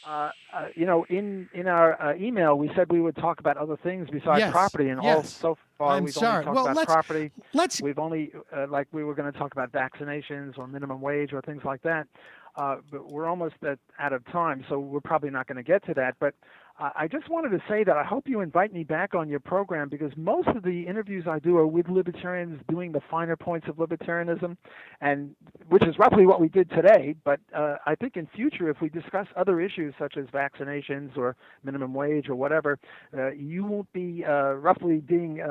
In our email, we said we would talk about other things besides Yes, property, and all yes. so far I'm we've only sorry. talked Well, about property. let's We've only like we were going to talk about vaccinations or minimum wage or things like that. But we're almost out of time, so we're probably not going to get to that. But I just wanted to say that I hope you invite me back on your program because most of the interviews I do are with libertarians doing the finer points of libertarianism, and which is roughly what we did today. But I think in future, if we discuss other issues such as vaccinations or minimum wage or whatever, you won't be roughly being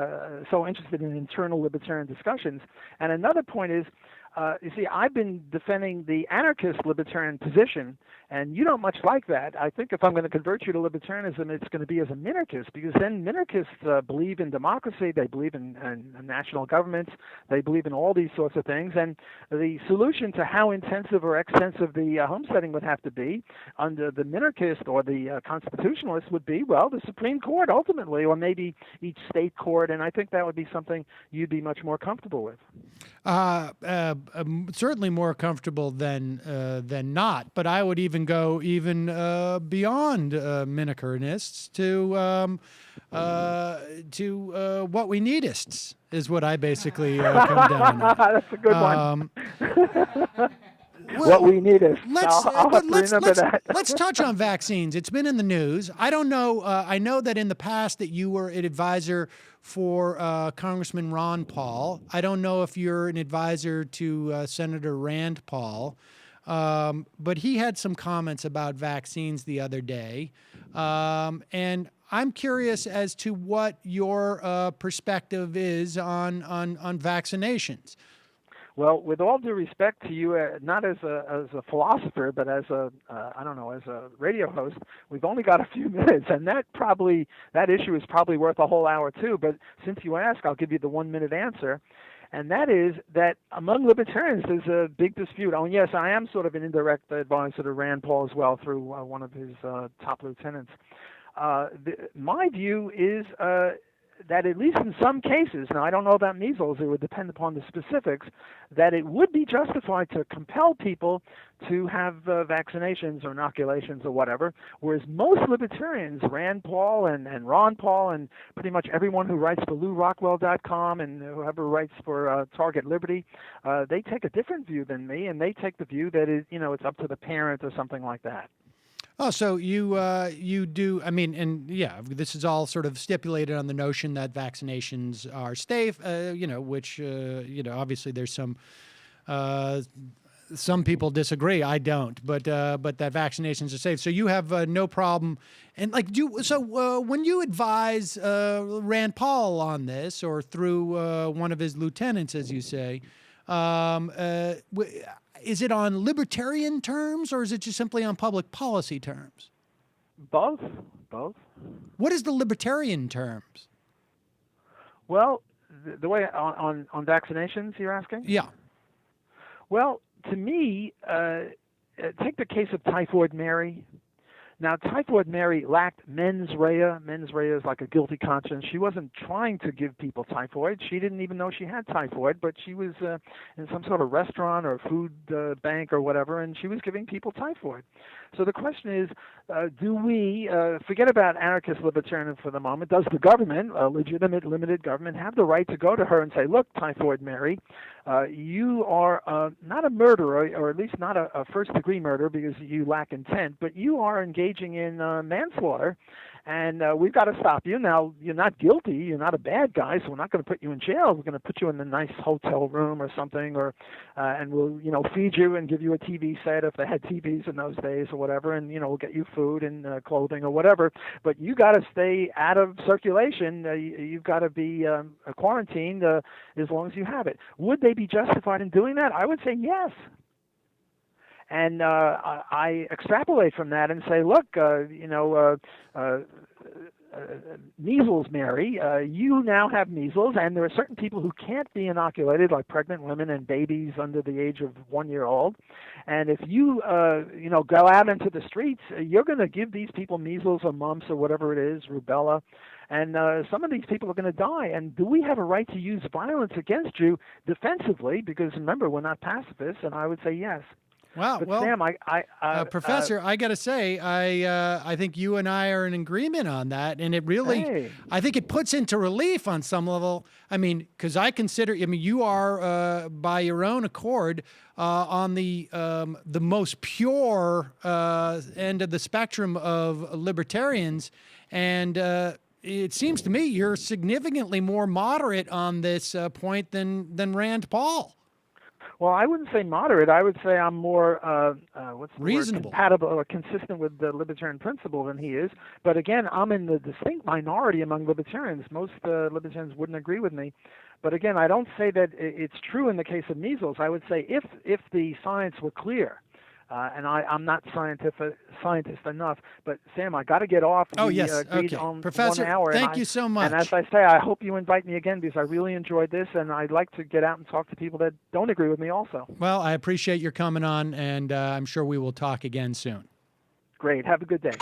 so interested in internal libertarian discussions. And another point is, you see, I've been defending the anarchist libertarian position, and you don't much like that. I think if I'm going to convert you to libertarianism, it's going to be as a minarchist, because then minarchists believe in democracy, they believe in national governments, they believe in all these sorts of things, and the solution to how intensive or extensive the homesteading would have to be under the minarchist or the constitutionalist would be, well, the Supreme Court ultimately, or maybe each state court, and I think that would be something you'd be much more comfortable with. Certainly more comfortable than not. But I would even go even beyond minikernists to what we needists is what I basically come down on. That's a good one. What Well, we need is. I'll have to remember that. let's touch on vaccines. It's been in the news. I don't know. I know that in the past that you were an advisor for Congressman Ron Paul. I don't know if you're an advisor to Senator Rand Paul, but he had some comments about vaccines the other day, and I'm curious as to what your perspective is on vaccinations. Well, with all due respect to you, not as a philosopher, but as a I don't know, as a radio host, we've only got a few minutes, and that issue is probably worth a whole hour too. But since you ask, I'll give you the 1 minute answer, and that is that among libertarians there's a big dispute. Oh, yes, I am sort of an indirect advisor to Rand Paul as well through one of his top lieutenants. My view is that at least in some cases, now I don't know about measles, it would depend upon the specifics, that it would be justified to compel people to have vaccinations or inoculations or whatever, whereas most libertarians, Rand Paul and Ron Paul and pretty much everyone who writes for LouRockwell.com and whoever writes for Target Liberty, they take a different view than me, and they take the view that it's up to the parent or something like that. Oh, so you do. I mean, and yeah, this is all sort of stipulated on the notion that vaccinations are safe. Which obviously there's some people disagree. I don't, but that vaccinations are safe. So you have no problem. And when you advise Rand Paul on this, or through one of his lieutenants, as you say. Is it on libertarian terms, or is it just simply on public policy terms? Both. What is the libertarian terms? Well, the way on vaccinations, you're asking? Yeah. Well, to me, take the case of Typhoid Mary. Now, Typhoid Mary lacked mens rea. Mens rea is like a guilty conscience. She wasn't trying to give people typhoid. She didn't even know she had typhoid, but she was in some sort of restaurant or food bank or whatever, and she was giving people typhoid. So the question is, do we, forget about anarchist libertarianism for the moment, does the government, a legitimate limited government, have the right to go to her and say, look, Typhoid Mary, you are not a murderer, or at least not a first-degree murderer because you lack intent, but you are engaging in manslaughter, and we've got to stop you. Now, you're not guilty, you're not a bad guy, so we're not going to put you in jail. We're going to put you in a nice hotel room or something, or and we'll feed you and give you a TV set if they had TVs in those days or whatever, and we'll get you food and clothing or whatever. But you got to stay out of circulation. You've got to be quarantined as long as you have it. Would they be justified in doing that? I would say yes. And I extrapolate from that and say, look, measles, Mary, you now have measles, and there are certain people who can't be inoculated, like pregnant women and babies under the age of 1 year old. And if you, go out into the streets, you're going to give these people measles or mumps or whatever it is, rubella. And some of these people are going to die. And do we have a right to use violence against you defensively? Because remember, we're not pacifists. And I would say yes. Wow. But Well, Sam, Professor, I got to say, I think you and I are in agreement on that, and it really, hey, I think it puts into relief on some level. I mean, because I mean, you are by your own accord on the most pure end of the spectrum of libertarians, and it seems to me you're significantly more moderate on this point than Rand Paul. well, I wouldn't say moderate. I would say I'm more what's the Reasonable. word, compatible or consistent with the libertarian principle than he is. But again, I'm in the distinct minority among libertarians. Most libertarians wouldn't agree with me. But again, I don't say that it's true in the case of measles. I would say if the science were clear, and I'm not scientist enough, but Sam, I got to get off. Oh, We yes. agreed Okay. on Professor, 1 hour. thank you so much. And as I say, I hope you invite me again because I really enjoyed this, and I'd like to get out and talk to people that don't agree with me also. Well, I appreciate your coming on, and I'm sure we will talk again soon. Great. Have a good day.